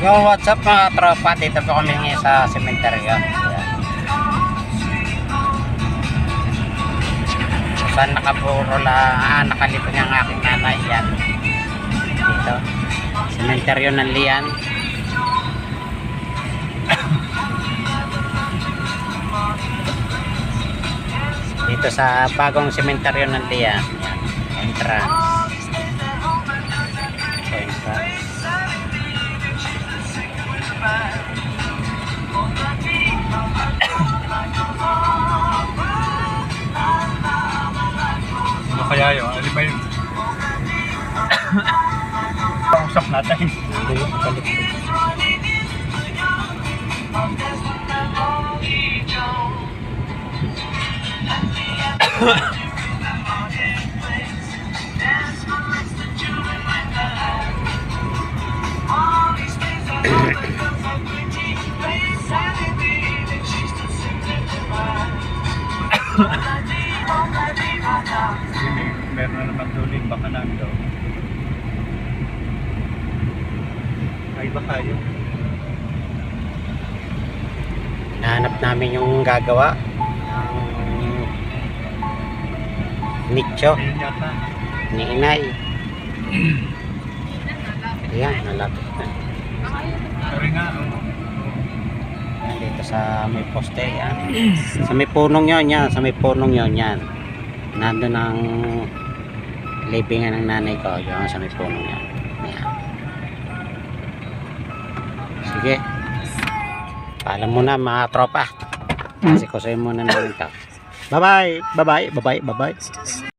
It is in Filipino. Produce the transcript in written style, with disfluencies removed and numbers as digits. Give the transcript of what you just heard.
Yo, what's up mga tropa? Dito po kami ngayon sa sementeryo. Ayan. Saan nakapuro lang, nakalito niya ang aking nanay. Yan. Dito. Sementeryo ng Lian. Dito sa bagong sementeryo ng Lian. Yan. Entrance. Entrance. Ano kaya yun? Ano ba yun? Pausap natin. Balik. Meron na naman tuling baka nando. Ay baka yun. Nahanap namin yung gagawa ng nicho Ayun yata. ni inay. Ayan, nalapit na. Sorry nga. Ayan, dito sa may poste yan. Sa may punong yun yan. Sa may punong yun yan. Nandun ang libingan ng nanay ko. Yun sa may punong yan. Ayan. Sige. Paalam muna mga tropa. Kasi kusuin muna namin ito. Bye bye. Bye bye. Bye bye. Bye bye.